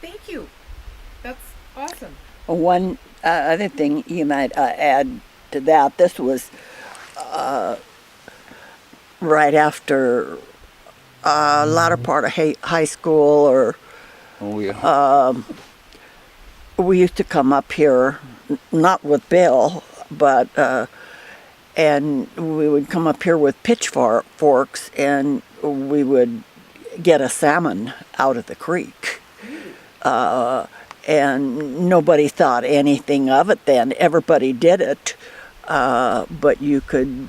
Thank you. That's awesome. One other thing you might add to that, this was right after a latter part of high school, or Oh yeah. we used to come up here, not with Bill, but and we would come up here with pitchforks, and we would get a salmon out of the creek. And nobody thought anything of it then. Everybody did it, but you could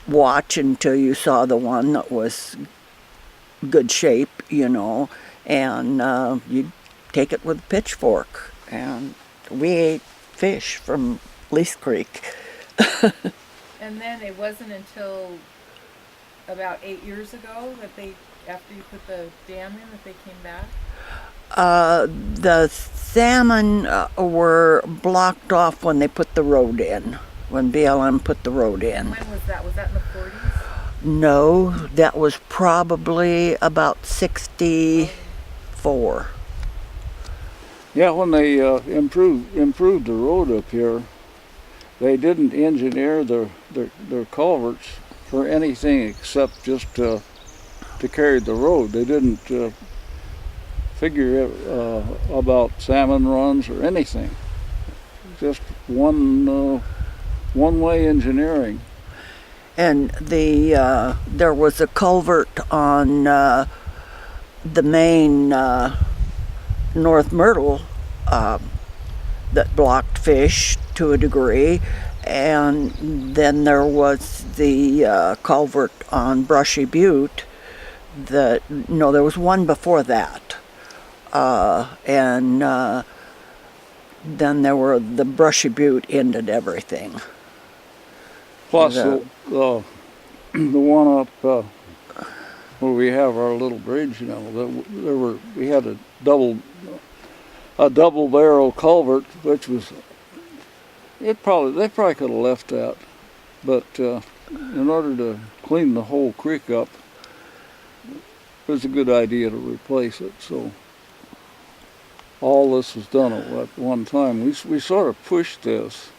watch until you saw the one that was good shape, and you'd take it with a pitchfork. And we ate fish from Lease Creek. And then it wasn't until about 8 years ago that after you put the dam in, that they came back. The salmon were blocked off when they put the road in, when BLM put the road in. When was that? Was that in the 40s? No, that was probably about 64. Yeah, when they improved the road up here, they didn't engineer their culverts for anything except just to carry the road. They didn't figure about salmon runs or anything. Just one-way engineering. And there was a culvert on the main North Myrtle that blocked fish to a degree, and then there was the culvert on Brushy Butte. There was one before that, and then there were the Brushy Butte ended everything. Plus the one up where we have our little bridge, we had a double barrel culvert, which was they probably could have left that, but in order to clean the whole creek up, it was a good idea to replace it. So all this was done at one time. We sort of pushed this.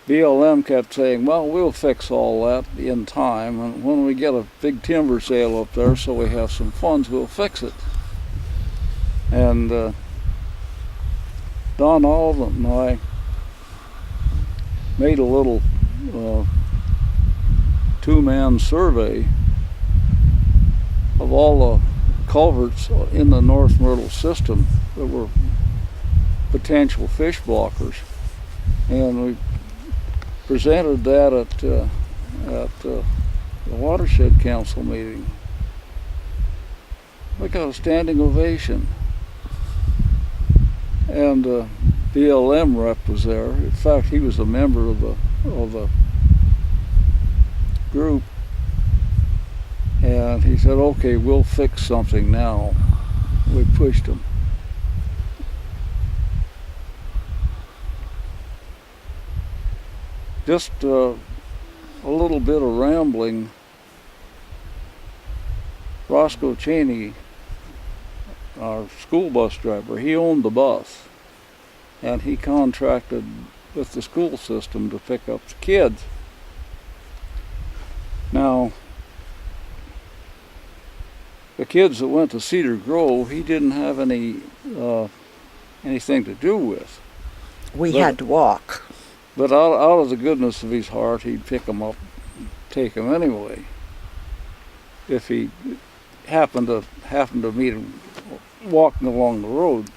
BLM kept saying, well, we'll fix all that in time, and when we get a big timber sale up there so we have some funds, we'll fix it. And Don Alden and I made a little two-man survey of all the culverts in the North Myrtle system that were potential fish blockers, and we presented that at the Watershed Council meeting. We got a standing ovation, and the BLM rep was there. In fact, he was a member of the group, and he said, "Okay, we'll fix something now." We pushed him. Just a little bit of rambling. Roscoe Cheney, our school bus driver, he owned the bus, and he contracted with the school system to pick up the kids. Now, the kids that went to Cedar Grove, he didn't have anything to do with. We had to walk. But out of the goodness of his heart, he'd pick them up, take them anyway, if he happened to meet him walking along the road.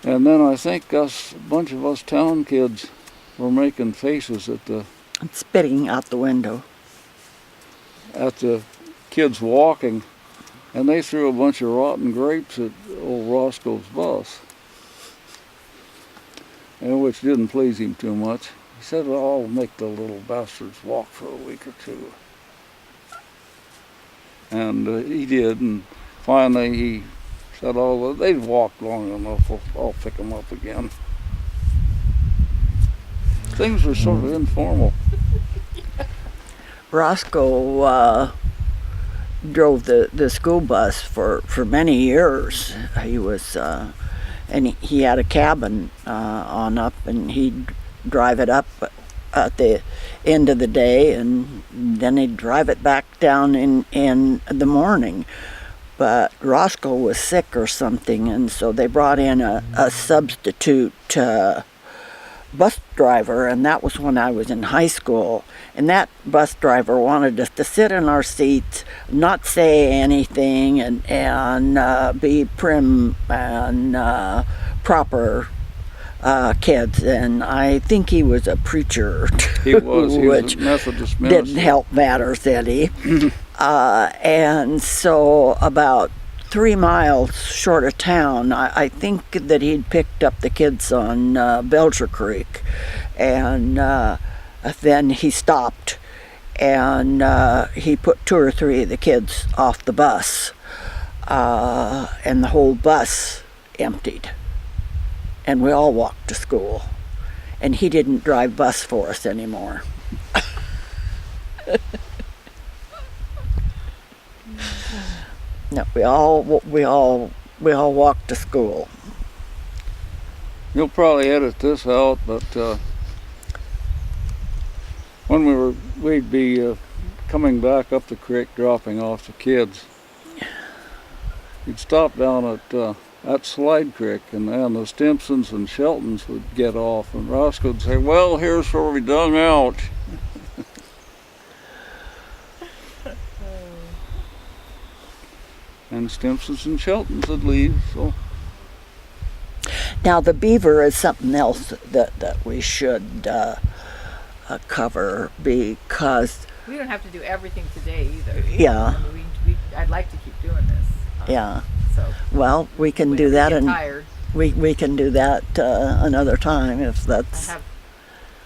And then I think a bunch of us town kids were making faces at the And spitting out the window. Kids walking, and they threw a bunch of rotten grapes at old Roscoe's bus, and which didn't please him too much. He said, "Well, I'll make the little bastards walk for a week or two." And he did, and finally he said, "Oh, well, they've walked long enough, I'll pick them up again." Things were sort of informal. Roscoe drove the school bus for many years. He was, and he had a cabin on up, and he'd drive it up at the end of the day, and then he'd drive it back down in the morning. But Roscoe was sick or something, and so they brought in a substitute bus driver, and that was when I was in high school. And that bus driver wanted us to sit in our seats, not say anything, and be prim and proper kids. And I think he was a preacher too, He was which a Methodist minister. didn't help matters any. And so about 3 miles short of town, I think that he'd picked up the kids on Belcher Creek, and then he stopped, and he put 2 or 3 of the kids off the bus, and the whole bus emptied, and we all walked to school, and he didn't drive bus for us anymore. No, we all walked to school. You'll probably edit this out, but when we'd be coming back up the creek, dropping off the kids, we'd stop down at Slide Creek, and then the Stimpsons and Sheltons would get off, and Roscoe would say, "Well, here's where we dung out." And Stimpsons and Sheltons would leave, so. Now the beaver is something else that we should cover, because We don't have to do everything today either. Yeah. I mean, I'd like to keep doing this. yeah, So well, we can when do that, get and tired. we can do that another time if I that's have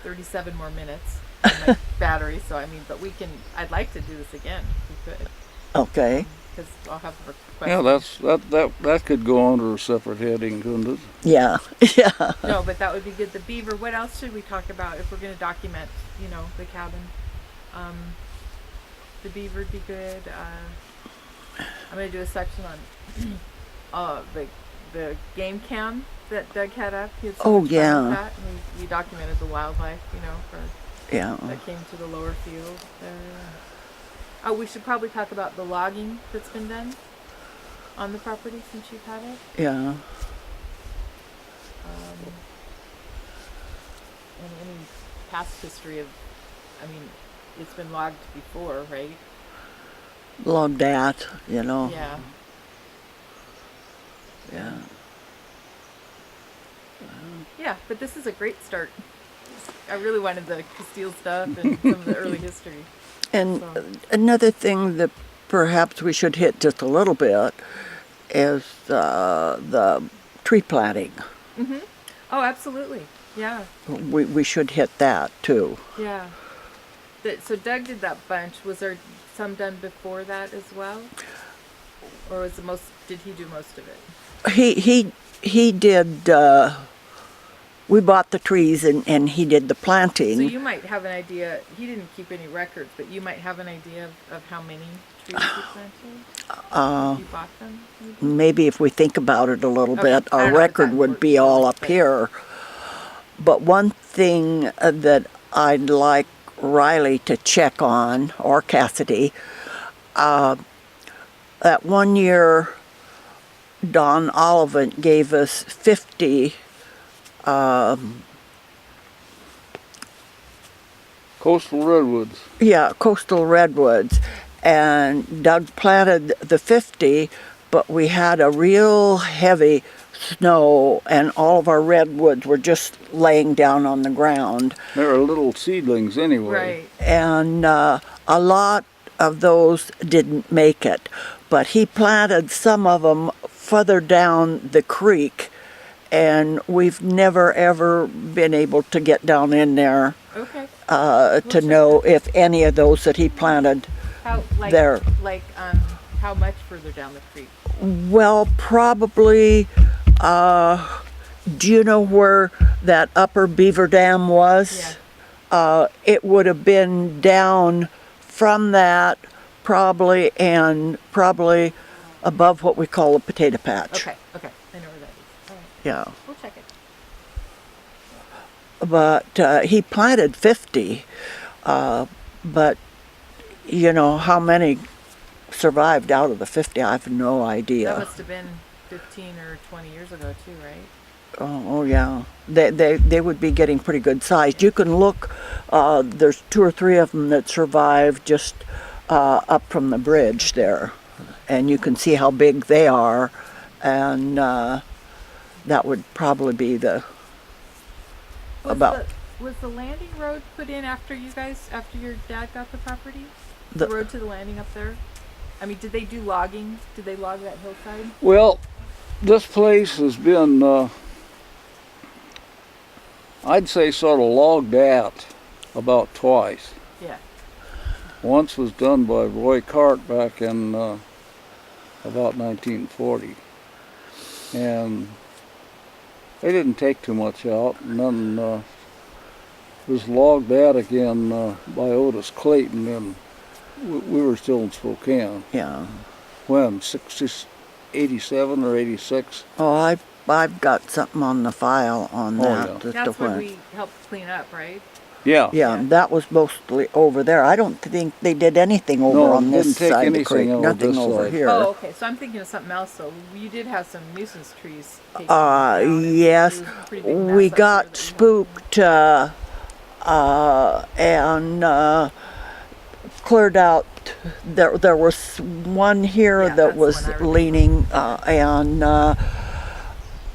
37 more minutes on my battery, so I mean, but I'd like to do this again if we could, okay. because I'll have more Yeah, questions. that could go under a separate heading, couldn't it? Yeah, yeah. No, but that would be good. The beaver, what else should we talk about if we're going to document, the cabin? The beaver would be good. I'm going to do a section on the game cam that Doug had up. He had so Oh, much fun yeah. with that, and we documented the wildlife, Yeah. that came to the lower field there. Oh, we should probably talk about the logging that's been done on the property since you've had it. Yeah. And any past history of, it's been logged before, right? Logged at, Yeah. Yeah. Yeah, but this is a great start. I really wanted the Castile stuff and some of the early history. And So- another thing that perhaps we should hit just a little bit is the tree planting. Oh, absolutely. Yeah, We should hit that too. yeah. So Doug did that bunch. Was there some done before that as well? Or did he do most of it? He did. We bought the trees and he did the planting. So you might have an idea, he didn't keep any records, but you might have an idea of how many trees he planted? You bought them? Maybe? Maybe if we think about it a little Okay. bit, I our don't know record exactly would what be it all was, up but- here. But one thing that I'd like Riley to check on, or Cassidy, that one year Don Ollivant gave us 50 Coastal redwoods. coastal redwoods, and Doug planted the 50, but we had a real heavy snow, and all of our redwoods were just laying down on the ground. They're little seedlings anyway. Right. And a lot of those didn't make it, but he planted some of them further down the creek, and we've never ever been able to get down in there Okay. to check know if any of those that he planted How, there. How much further down the creek? Well, probably, do you know where that upper beaver dam was? Yeah. It would have been down from that probably, and probably above what we call a potato patch. Okay, okay. I know where that is. All right. Yeah. We'll check it. But he planted 50, but you know how many survived out of the 50? I have no idea. That must have been 15 or 20 years ago too, right? Oh yeah, they would be getting pretty good sized. You can look. There's 2 or 3 of them that survived just up from the bridge there, and you can see how big they are, and that would probably be the Was the landing road put in after your dad got the property? The- The road to the landing up there? I mean, did they do logging? Did they log that hillside? Well, this place has been, I'd say, sort of logged at about twice. Yeah. Once was done by Roy Cart back in about 1940. And they didn't take too much out. And then was logged at again by Otis Clayton, and we were still in Spokane. yeah. When? 87 or 86? Oh, I've got something on the file on Oh, that. yeah. as to That's when when. we helped clean up, right? Yeah. Yeah, Yeah. that was mostly over there. I don't think they did anything over No, on this didn't take side of the anything creek. over Nothing this over side. here. Oh, okay. So I'm thinking of something else. So you did have some nuisance trees taken down, and Yes, it was a pretty big mess we up there got that we spooked and cleared out. There was one here Yeah, that that's the was one I remember. leaning, and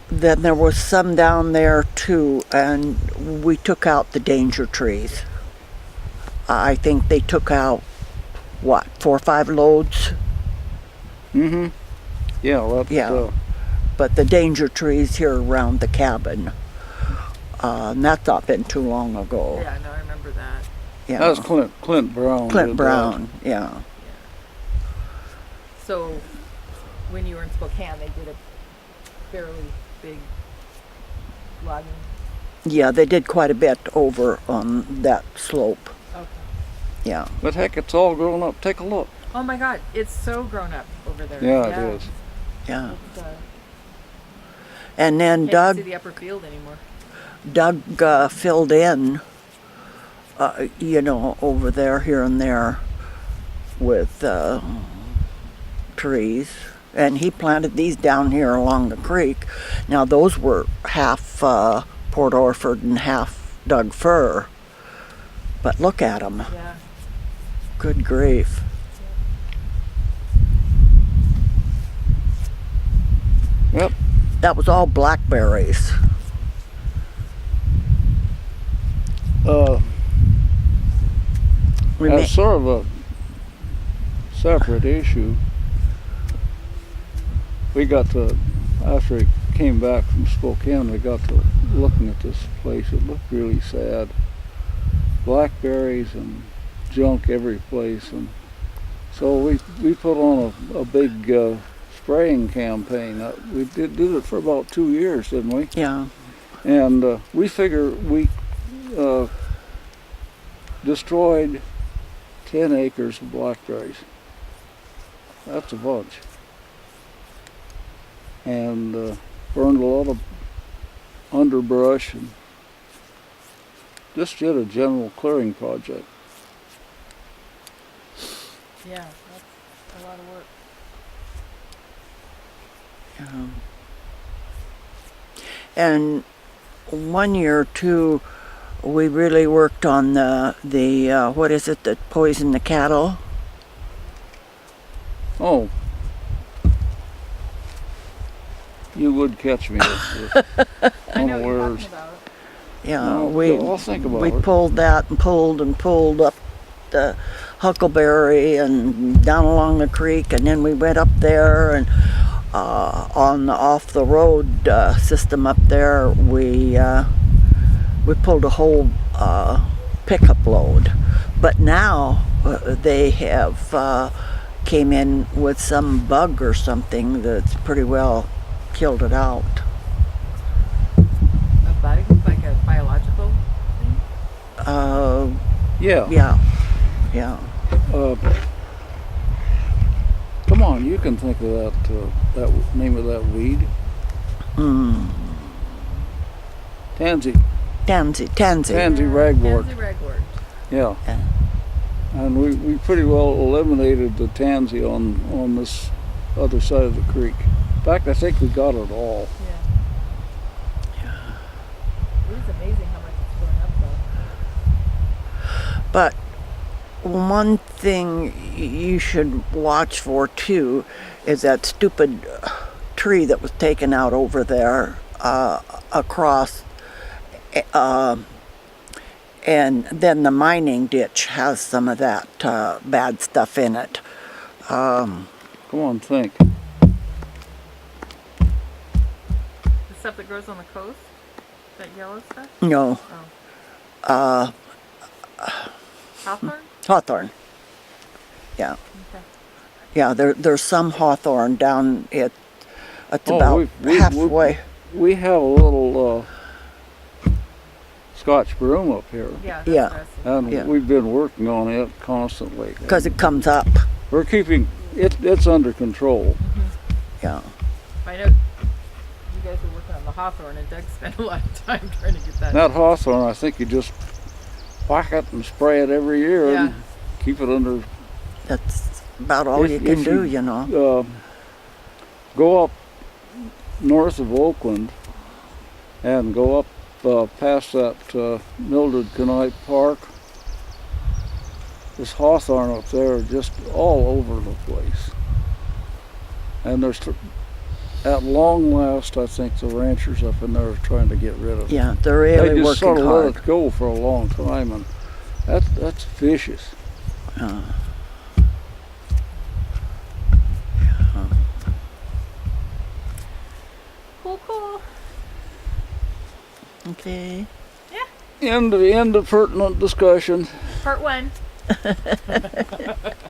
then there was some down there too, and we took out the danger trees. I think they took out, what, 4 or 5 loads? Mm-hmm. Yeah, that's, Yeah. But the danger trees here around the cabin, and that's not been too long ago. Yeah, no, I remember that. Yeah. that was Clint Brown. Clint did Brown, yeah. Yeah. So when you were in Spokane, they did a fairly big logging. Yeah, they did quite a bit over on that slope. Okay. Yeah. that. But heck, it's all grown up. Take a look. Oh my God, it's so grown up over there. Yeah, it is. Yeah. It's, And then can't see Doug the upper field anymore. filled in, you know, over there, here and there with trees. And he planted these down here along the creek. Now those were half Port Orford and half Doug fir. But look at them. Yeah. Good grief. Yep. That was all blackberries. We ma- As sort of a separate issue, we got to, after he came back from Spokane, we got to looking at this place. It looked really sad. Blackberries and junk every place, and so we put on a big spraying campaign. We did it for about 2 years, didn't we? Yeah. And we figure we destroyed 10 acres of blackberries. That's a bunch. And burned a lot of underbrush and just did a general clearing project. Yeah, that's a lot of work. And 1 year too, we really worked on the what is it that poisoned the cattle? Oh. You would catch me with I know what you're unawares. talking about. Yeah, No, I'll think about we it. pulled that and pulled up the Huckleberry and down along the creek, and then we went up there and on the off the road system up there, we pulled a whole pickup load. But now they have came in with some bug or something that's pretty well killed it out. A bug, like a biological thing? Yeah. Yeah, yeah. Don, you can think of that name of that weed. Tansy. Tansy. Tansy ragwort. Tansy ragwort. Yeah. Yeah. And we pretty well eliminated the tansy on this other side of the creek. In fact, I think we got it all. Yeah. It is amazing how much it's going up though. But one thing you should watch for too is that stupid tree that was taken out over there across, and then the mining ditch has some of that bad stuff in it. Come on, think. The stuff that grows on the coast? That yellow stuff? No, Oh. Hawthorn? hawthorn. Yeah, Okay. yeah. There's some hawthorn down it. It's Oh, about halfway. We have a little Scotch broom up here, Yeah. That's Yeah. what I was thinking. and Yeah. we've been working on it constantly. Because it comes up. We're keeping it. It's under control. Yeah. I know you guys were working on the hawthorn, and Doug spent a lot of time trying to get that. That hawthorn, I think you just whack it and spray it every year Yeah. and keep it under. That's about all If- you can if do, you- you know. Go up north of Oakland and go up past that Mildred Knight Park. This hawthorn up there just all over the place. And there's, at long last, I think the ranchers up in there are trying to get rid of it. Yeah, they're They really just working sort of hard. let it go for a long time, and that's vicious. Cool. Okay. End of pertinent discussion. Part 1.